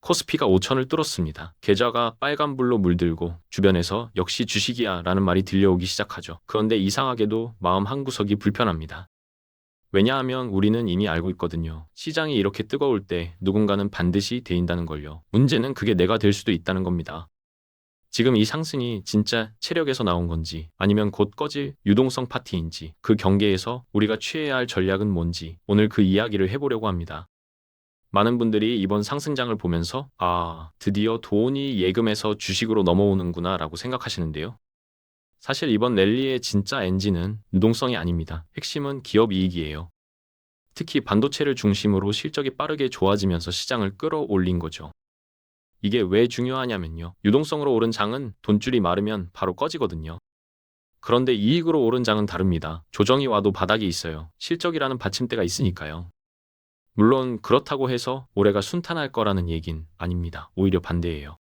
코스피가 5천을 뚫었습니다. 계좌가 빨간불로 물들고 주변에서 역시 주식이야 라는 말이 들려오기 시작하죠. 그런데 이상하게도 마음 한구석이 불편합니다. 왜냐하면 우리는 이미 알고 있거든요. 시장이 이렇게 뜨거울 때 누군가는 반드시 데인다는 걸요. 문제는 그게 내가 될 수도 있다는 겁니다. 지금 이 상승이 진짜 체력에서 나온 건지 아니면 곧 꺼질 유동성 파티인지 그 경계에서 우리가 취해야 할 전략은 뭔지 오늘 그 이야기를 해보려고 합니다. 많은 분들이 이번 상승장을 보면서 드디어 돈이 예금에서 주식으로 넘어오는구나 라고 생각하시는데요. 사실 이번 랠리의 진짜 엔진은 유동성이 아닙니다. 핵심은 기업 이익이에요. 특히 반도체를 중심으로 실적이 빠르게 좋아지면서 시장을 끌어올린 거죠. 이게 왜 중요하냐면요. 유동성으로 오른 장은 돈줄이 마르면 바로 꺼지거든요. 그런데 이익으로 오른 장은 다릅니다. 조정이 와도 바닥이 있어요. 실적이라는 받침대가 있으니까요. 물론 그렇다고 해서 올해가 순탄할 거라는 얘긴 아닙니다. 오히려 반대예요.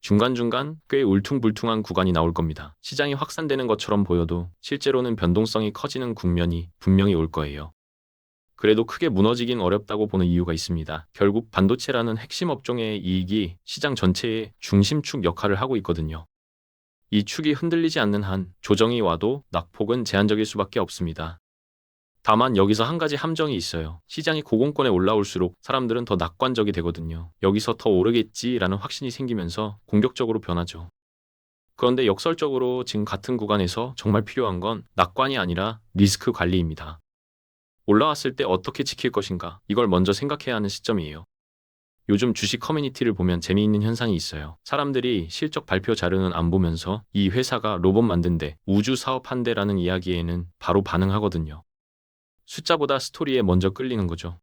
중간중간 꽤 울퉁불퉁한 구간이 나올 겁니다. 시장이 확산되는 것처럼 보여도 실제로는 변동성이 커지는 국면이 분명히 올 거예요. 그래도 크게 무너지긴 어렵다고 보는 이유가 있습니다. 결국 반도체라는 핵심 업종의 이익이 시장 전체의 중심축 역할을 하고 있거든요. 이 축이 흔들리지 않는 한 조정이 와도 낙폭은 제한적일 수밖에 없습니다. 다만 여기서 한 가지 함정이 있어요. 시장이 고공권에 올라올수록 사람들은 더 낙관적이 되거든요. 여기서 더 오르겠지라는 확신이 생기면서 공격적으로 변하죠. 그런데 역설적으로 지금 같은 구간에서 정말 필요한 건 낙관이 아니라 리스크 관리입니다. 올라왔을 때 어떻게 지킬 것인가, 이걸 먼저 생각해야 하는 시점이에요. 요즘 주식 커뮤니티를 보면 재미있는 현상이 있어요. 사람들이 실적 발표 자료는 안 보면서 이 회사가 로봇 만든대, 우주 사업한대라는 이야기에는 바로 반응하거든요. 숫자보다 스토리에 먼저 끌리는 거죠.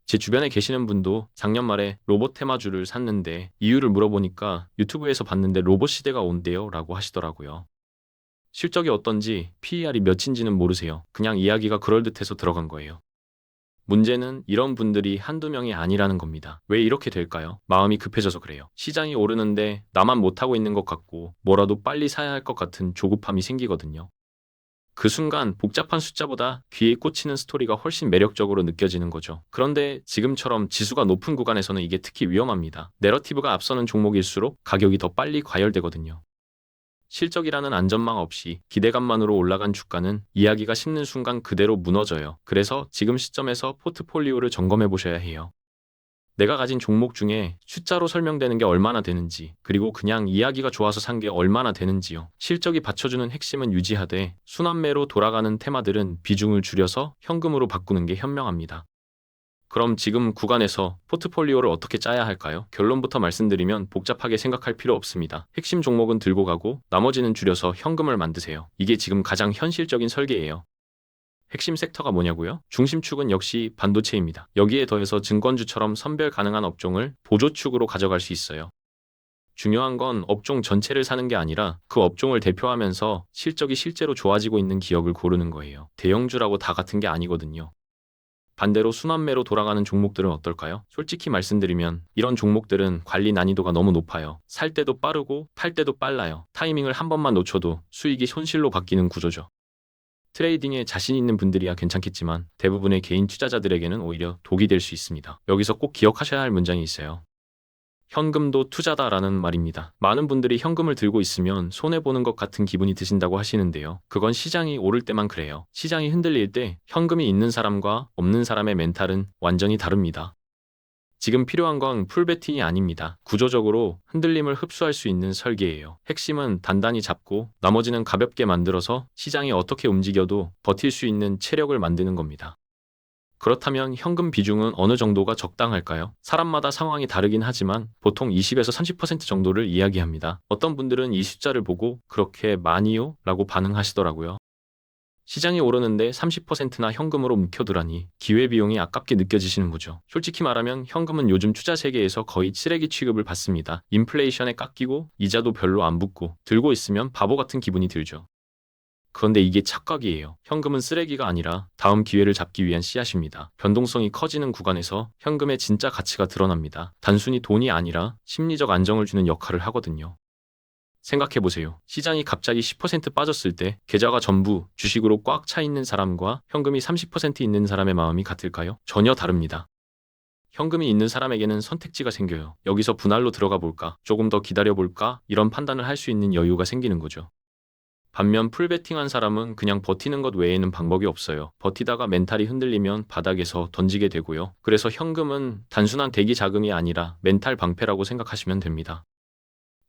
제 주변에 계시는 분도 작년 말에 로봇 테마주를 샀는데 이유를 물어보니까 유튜브에서 봤는데 로봇 시대가 온대요 라고 하시더라고요. 실적이 어떤지 PER이 몇인지는 모르세요. 그냥 이야기가 그럴듯해서 들어간 거예요. 문제는 이런 분들이 한두 명이 아니라는 겁니다. 왜 이렇게 될까요? 마음이 급해져서 그래요. 시장이 오르는데 나만 못하고 있는 것 같고 뭐라도 빨리 사야 할 것 같은 조급함이 생기거든요. 그 순간 복잡한 숫자보다 귀에 꽂히는 스토리가 훨씬 매력적으로 느껴지는 거죠. 그런데 지금처럼 지수가 높은 구간에서는 이게 특히 위험합니다. 내러티브가 앞서는 종목일수록 가격이 더 빨리 과열되거든요. 실적이라는 안전망 없이 기대감만으로 올라간 주가는 이야기가 식는 순간 그대로 무너져요. 그래서 지금 시점에서 포트폴리오를 점검해 보셔야 해요. 내가 가진 종목 중에 숫자로 설명되는 게 얼마나 되는지, 그리고 그냥 이야기가 좋아서 산 게 얼마나 되는지요. 실적이 받쳐주는 핵심은 유지하되 순환매로 돌아가는 테마들은 비중을 줄여서 현금으로 바꾸는 게 현명합니다. 그럼 지금 구간에서 포트폴리오를 어떻게 짜야 할까요? 결론부터 말씀드리면 복잡하게 생각할 필요 없습니다. 핵심 종목은 들고 가고 나머지는 줄여서 현금을 만드세요. 이게 지금 가장 현실적인 설계예요. 핵심 섹터가 뭐냐고요? 중심축은 역시 반도체입니다. 여기에 더해서 증권주처럼 선별 가능한 업종을 보조축으로 가져갈 수 있어요. 중요한 건 업종 전체를 사는 게 아니라 그 업종을 대표하면서 실적이 실제로 좋아지고 있는 기업을 고르는 거예요. 대형주라고 다 같은 게 아니거든요. 반대로 순환매로 돌아가는 종목들은 어떨까요? 솔직히 말씀드리면 이런 종목들은 관리 난이도가 너무 높아요. 살 때도 빠르고 팔 때도 빨라요. 타이밍을 한 번만 놓쳐도 수익이 손실로 바뀌는 구조죠. 트레이딩에 자신 있는 분들이야 괜찮겠지만 대부분의 개인 투자자들에게는 오히려 독이 될 수 있습니다. 여기서 꼭 기억하셔야 할 문장이 있어요. 현금도 투자다라는 말입니다. 많은 분들이 현금을 들고 있으면 손해보는 것 같은 기분이 드신다고 하시는데요. 그건 시장이 오를 때만 그래요. 시장이 흔들릴 때 현금이 있는 사람과 없는 사람의 멘탈은 완전히 다릅니다. 지금 필요한 건 풀베팅이 아닙니다. 구조적으로 흔들림을 흡수할 수 있는 설계예요. 핵심은 단단히 잡고 나머지는 가볍게 만들어서 시장이 어떻게 움직여도 버틸 수 있는 체력을 만드는 겁니다. 그렇다면 현금 비중은 어느 정도가 적당할까요? 사람마다 상황이 다르긴 하지만 보통 20에서 30% 정도를 이야기합니다. 어떤 분들은 이 숫자를 보고 그렇게 많이요? 라고 반응하시더라고요. 시장이 오르는데 30%나 현금으로 묵혀두라니 기회비용이 아깝게 느껴지시는 거죠. 솔직히 말하면 현금은 요즘 투자 세계에서 거의 쓰레기 취급을 받습니다. 인플레이션에 깎이고 이자도 별로 안 붙고 들고 있으면 바보 같은 기분이 들죠. 그런데 이게 착각이에요. 현금은 쓰레기가 아니라 다음 기회를 잡기 위한 씨앗입니다. 변동성이 커지는 구간에서 현금의 진짜 가치가 드러납니다. 단순히 돈이 아니라 심리적 안정을 주는 역할을 하거든요. 생각해보세요. 시장이 갑자기 10% 빠졌을 때 계좌가 전부 주식으로 꽉 차 있는 사람과 현금이 30% 있는 사람의 마음이 같을까요? 전혀 다릅니다. 현금이 있는 사람에게는 선택지가 생겨요. 여기서 분할로 들어가 볼까? 조금 더 기다려 볼까? 이런 판단을 할 수 있는 여유가 생기는 거죠. 반면 풀베팅한 사람은 그냥 버티는 것 외에는 방법이 없어요. 버티다가 멘탈이 흔들리면 바닥에서 던지게 되고요. 그래서 현금은 단순한 대기 자금이 아니라 멘탈 방패라고 생각하시면 됩니다.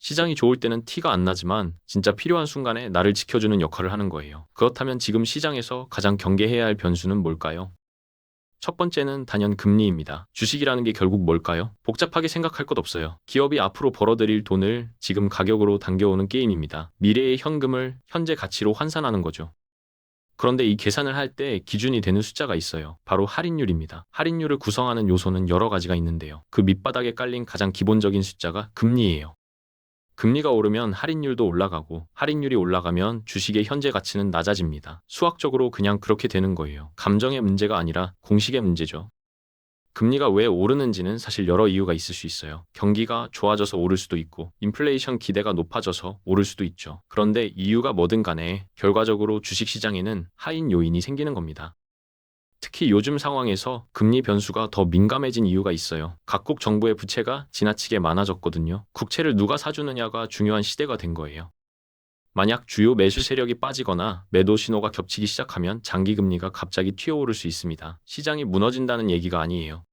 시장이 좋을 때는 티가 안 나지만 진짜 필요한 순간에 나를 지켜주는 역할을 하는 거예요. 그렇다면 지금 시장에서 가장 경계해야 할 변수는 뭘까요? 첫 번째는 단연 금리입니다. 주식이라는 게 결국 뭘까요? 복잡하게 생각할 것 없어요. 기업이 앞으로 벌어들일 돈을 지금 가격으로 당겨오는 게임입니다. 미래의 현금을 현재 가치로 환산하는 거죠. 그런데 이 계산을 할 때 기준이 되는 숫자가 있어요. 바로 할인율입니다. 할인율을 구성하는 요소는 여러 가지가 있는데요. 그 밑바닥에 깔린 가장 기본적인 숫자가 금리예요. 금리가 오르면 할인율도 올라가고 할인율이 올라가면 주식의 현재 가치는 낮아집니다. 수학적으로 그냥 그렇게 되는 거예요. 감정의 문제가 아니라 공식의 문제죠. 금리가 왜 오르는지는 사실 여러 이유가 있을 수 있어요. 경기가 좋아져서 오를 수도 있고 인플레이션 기대가 높아져서 오를 수도 있죠. 그런데 이유가 뭐든 간에 결과적으로 주식시장에는 하인 요인이 생기는 겁니다. 특히 요즘 상황에서 금리 변수가 더 민감해진 이유가 있어요. 각국 정부의 부채가 지나치게 많아졌거든요. 국채를 누가 사주느냐가 중요한 시대가 된 거예요. 만약 주요 매수 세력이 빠지거나 매도 신호가 겹치기 시작하면 장기 금리가 갑자기 튀어오를 수 있습니다. 시장이 무너진다는 얘기가 아니에요.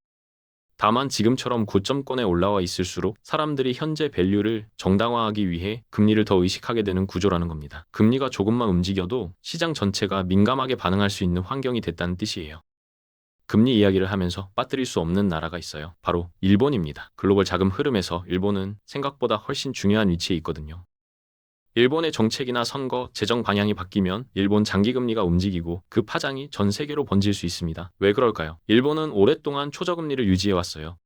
다만 지금처럼 고점권에 올라와 있을수록 사람들이 현재 밸류를 정당화하기 위해 금리를 더 의식하게 되는 구조라는 겁니다. 금리가 조금만 움직여도 시장 전체가 민감하게 반응할 수 있는 환경이 됐다는 뜻이에요. 금리 이야기를 하면서 빠뜨릴 수 없는 나라가 있어요. 바로 일본입니다. 글로벌 자금 흐름에서 일본은 생각보다 훨씬 중요한 위치에 있거든요. 일본의 정책이나 선거, 재정 방향이 바뀌면 일본 장기금리가 움직이고 그 파장이 전 세계로 번질 수 있습니다. 왜 그럴까요? 일본은 오랫동안 초저금리를 유지해왔어요.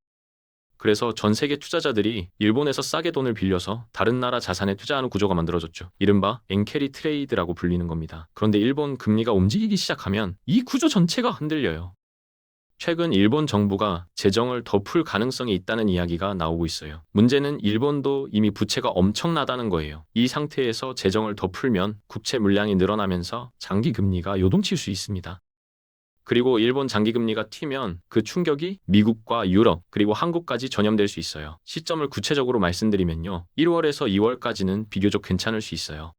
그래서 전 세계 투자자들이 일본에서 싸게 돈을 빌려서 다른 나라 자산에 투자하는 구조가 만들어졌죠. 이른바 엔캐리 트레이드라고 불리는 겁니다. 그런데 일본 금리가 움직이기 시작하면 이 구조 전체가 흔들려요. 최근 일본 정부가 재정을 더 풀 가능성이 있다는 이야기가 나오고 있어요. 문제는 일본도 이미 부채가 엄청나다는 거예요. 이 상태에서 재정을 더 풀면 국채 물량이 늘어나면서 장기 금리가 요동칠 수 있습니다. 그리고 일본 장기 금리가 튀면 그 충격이 미국과 유럽 그리고 한국까지 전염될 수 있어요. 시점을 구체적으로 말씀드리면요. 1월에서 2월까지는 비교적 괜찮을 수 있어요.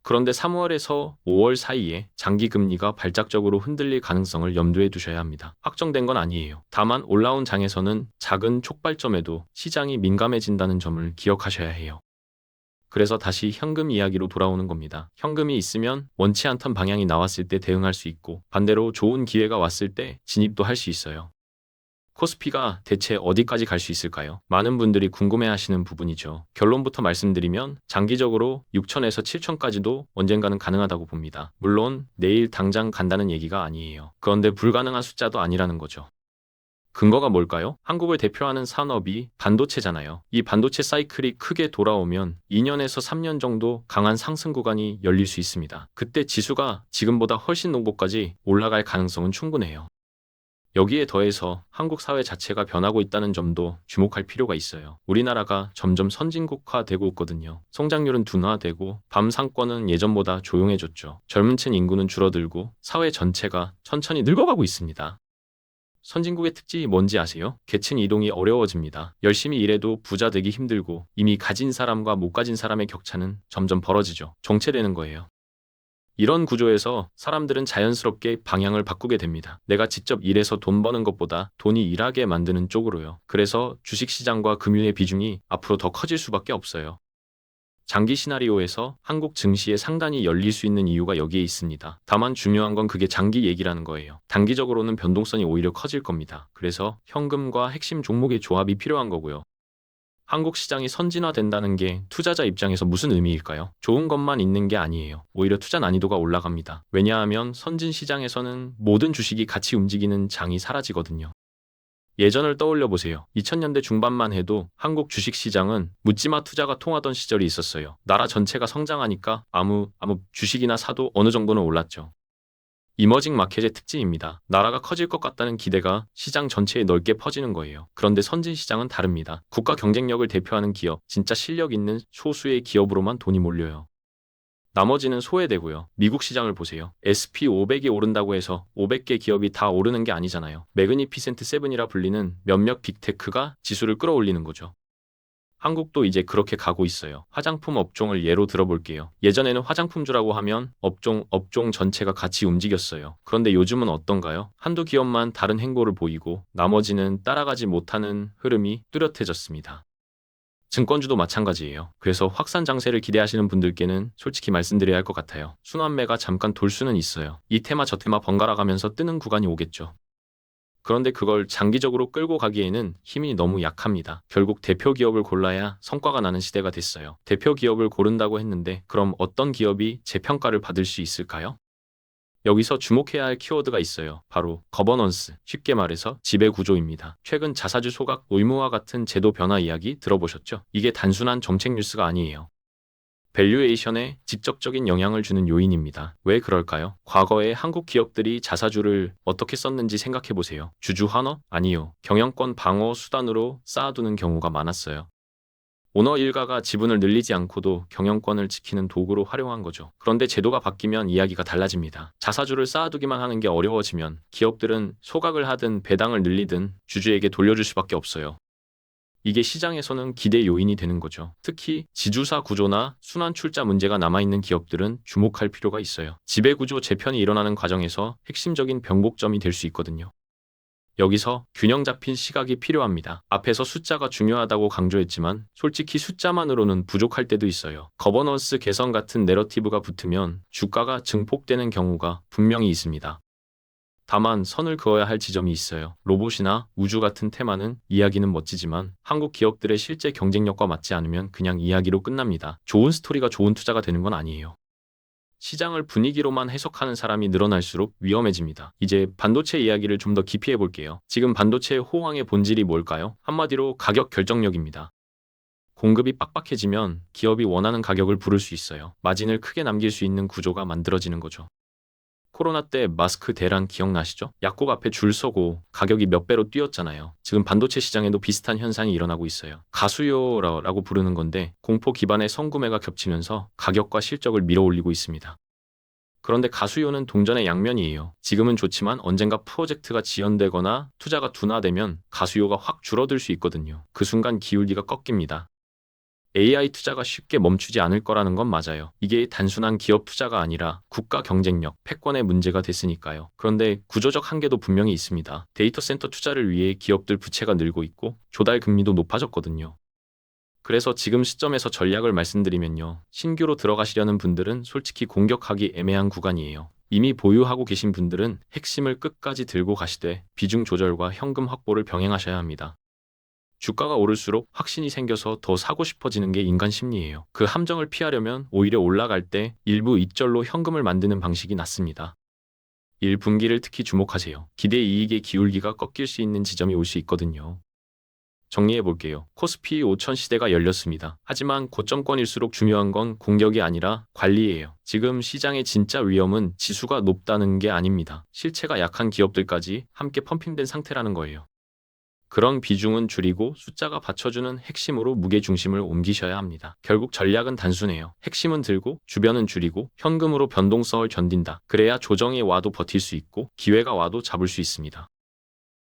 그런데 3월에서 5월 사이에 장기 금리가 발작적으로 흔들릴 가능성을 염두에 두셔야 합니다. 확정된 건 아니에요. 다만 올라온 장에서는 작은 촉발점에도 시장이 민감해진다는 점을 기억하셔야 해요. 그래서 다시 현금 이야기로 돌아오는 겁니다. 현금이 있으면 원치 않던 방향이 나왔을 때 대응할 수 있고 반대로 좋은 기회가 왔을 때 진입도 할 수 있어요. 코스피가 대체 어디까지 갈 수 있을까요? 많은 분들이 궁금해하시는 부분이죠. 결론부터 말씀드리면 장기적으로 6천에서 7천까지도 언젠가는 가능하다고 봅니다. 물론 내일 당장 간다는 얘기가 아니에요. 그런데 불가능한 숫자도 아니라는 거죠. 근거가 뭘까요? 한국을 대표하는 산업이 반도체잖아요. 이 반도체 사이클이 크게 돌아오면 2년에서 3년 정도 강한 상승 구간이 열릴 수 있습니다. 그때 지수가 지금보다 훨씬 높고까지 올라갈 가능성은 충분해요. 여기에 더해서 한국 사회 자체가 변하고 있다는 점도 주목할 필요가 있어요. 우리나라가 점점 선진국화되고 있거든요. 성장률은 둔화되고 밤 상권은 예전보다 조용해졌죠. 젊은 층 인구는 줄어들고 사회 전체가 천천히 늙어가고 있습니다. 선진국의 특징이 뭔지 아세요? 계층 이동이 어려워집니다. 열심히 일해도 부자 되기 힘들고 이미 가진 사람과 못 가진 사람의 격차는 점점 벌어지죠. 정체되는 거예요. 이런 구조에서 사람들은 자연스럽게 방향을 바꾸게 됩니다. 내가 직접 일해서 돈 버는 것보다 돈이 일하게 만드는 쪽으로요. 그래서 주식시장과 금융의 비중이 앞으로 더 커질 수밖에 없어요. 장기 시나리오에서 한국 증시의 상단이 열릴 수 있는 이유가 여기에 있습니다. 다만 중요한 건 그게 장기 얘기라는 거예요. 단기적으로는 변동성이 오히려 커질 겁니다. 그래서 현금과 핵심 종목의 조합이 필요한 거고요. 한국 시장이 선진화된다는 게 투자자 입장에서 무슨 의미일까요? 좋은 것만 있는 게 아니에요. 오히려 투자 난이도가 올라갑니다. 왜냐하면 선진 시장에서는 모든 주식이 같이 움직이는 장이 사라지거든요. 예전을 떠올려 보세요. 2000년대 중반만 해도 한국 주식 시장은 묻지마 투자가 통하던 시절이 있었어요. 나라 전체가 성장하니까 아무 주식이나 사도 어느 정도는 올랐죠. 이머징 마켓의 특징입니다. 나라가 커질 것 같다는 기대가 시장 전체에 넓게 퍼지는 거예요. 그런데 선진 시장은 다릅니다. 국가 경쟁력을 대표하는 기업, 진짜 실력 있는 소수의 기업으로만 돈이 몰려요. 나머지는 소외되고요. 미국 시장을 보세요. SP500이 오른다고 해서 500개 기업이 다 오르는 게 아니잖아요. 매그니피센트 세븐이라 불리는 몇몇 빅테크가 지수를 끌어올리는 거죠. 한국도 이제 그렇게 가고 있어요. 화장품 업종을 예로 들어볼게요. 예전에는 화장품주라고 하면 업종 전체가 같이 움직였어요. 그런데 요즘은 어떤가요? 한두 기업만 다른 행보를 보이고 나머지는 따라가지 못하는 흐름이 뚜렷해졌습니다. 증권주도 마찬가지예요. 그래서 확산 장세를 기대하시는 분들께는 솔직히 말씀드려야 할 것 같아요. 순환매가 잠깐 돌 수는 있어요. 이 테마 저 테마 번갈아 가면서 뜨는 구간이 오겠죠. 그런데 그걸 장기적으로 끌고 가기에는 힘이 너무 약합니다. 결국 대표 기업을 골라야 성과가 나는 시대가 됐어요. 대표 기업을 고른다고 했는데 그럼 어떤 기업이 재평가를 받을 수 있을까요? 여기서 주목해야 할 키워드가 있어요. 바로 거버넌스, 쉽게 말해서 지배구조입니다. 최근 자사주 소각 의무화 같은 제도 변화 이야기 들어보셨죠? 이게 단순한 정책 뉴스가 아니에요. 밸류에이션에 직접적인 영향을 주는 요인입니다. 왜 그럴까요? 과거에 한국 기업들이 자사주를 어떻게 썼는지 생각해 보세요. 주주 환원? 아니요. 경영권 방어 수단으로 쌓아두는 경우가 많았어요. 오너 일가가 지분을 늘리지 않고도 경영권을 지키는 도구로 활용한 거죠. 그런데 제도가 바뀌면 이야기가 달라집니다. 자사주를 쌓아두기만 하는 게 어려워지면 기업들은 소각을 하든 배당을 늘리든 주주에게 돌려줄 수밖에 없어요. 이게 시장에서는 기대 요인이 되는 거죠. 특히 지주사 구조나 순환 출자 문제가 남아있는 기업들은 주목할 필요가 있어요. 지배구조 재편이 일어나는 과정에서 핵심적인 변곡점이 될 수 있거든요. 여기서 균형 잡힌 시각이 필요합니다. 앞에서 숫자가 중요하다고 강조했지만 솔직히 숫자만으로는 부족할 때도 있어요. 거버넌스 개선 같은 내러티브가 붙으면 주가가 증폭되는 경우가 분명히 있습니다. 다만 선을 그어야 할 지점이 있어요. 로봇이나 우주 같은 테마는 이야기는 멋지지만 한국 기업들의 실제 경쟁력과 맞지 않으면 그냥 이야기로 끝납니다. 좋은 스토리가 좋은 투자가 되는 건 아니에요. 시장을 분위기로만 해석하는 사람이 늘어날수록 위험해집니다. 이제 반도체 이야기를 좀 더 깊이 해볼게요. 지금 반도체의 호황의 본질이 뭘까요? 한마디로 가격 결정력입니다. 공급이 빡빡해지면 기업이 원하는 가격을 부를 수 있어요. 마진을 크게 남길 수 있는 구조가 만들어지는 거죠. 코로나 때 마스크 대란 기억나시죠? 약국 앞에 줄 서고 가격이 몇 배로 뛰었잖아요. 지금 반도체 시장에도 비슷한 현상이 일어나고 있어요. 가수요라고 부르는 건데 공포 기반의 성구매가 겹치면서 가격과 실적을 밀어올리고 있습니다. 그런데 가수요는 동전의 양면이에요. 지금은 좋지만 언젠가 프로젝트가 지연되거나 투자가 둔화되면 가수요가 확 줄어들 수 있거든요. 그 순간 기울기가 꺾입니다. AI 투자가 쉽게 멈추지 않을 거라는 건 맞아요. 이게 단순한 기업 투자가 아니라 국가 경쟁력, 패권의 문제가 됐으니까요. 그런데 구조적 한계도 분명히 있습니다. 데이터 센터 투자를 위해 기업들 부채가 늘고 있고 조달 금리도 높아졌거든요. 그래서 지금 시점에서 전략을 말씀드리면요. 신규로 들어가시려는 분들은 솔직히 공격하기 애매한 구간이에요. 이미 보유하고 계신 분들은 핵심을 끝까지 들고 가시되 비중 조절과 현금 확보를 병행하셔야 합니다. 주가가 오를수록 확신이 생겨서 더 사고 싶어지는 게 인간 심리예요. 그 함정을 피하려면 오히려 올라갈 때 일부 이절로 현금을 만드는 방식이 낫습니다. 1분기를 특히 주목하세요. 기대 이익의 기울기가 꺾일 수 있는 지점이 올 수 있거든요. 정리해 볼게요. 코스피 5000 시대가 열렸습니다. 하지만 고점권일수록 중요한 건 공격이 아니라 관리예요. 지금 시장의 진짜 위험은 지수가 높다는 게 아닙니다. 실체가 약한 기업들까지 함께 펌핑된 상태라는 거예요. 그런 비중은 줄이고 숫자가 받쳐주는 핵심으로 무게중심을 옮기셔야 합니다. 결국 전략은 단순해요. 핵심은 들고 주변은 줄이고 현금으로 변동성을 견딘다. 그래야 조정이 와도 버틸 수 있고 기회가 와도 잡을 수 있습니다.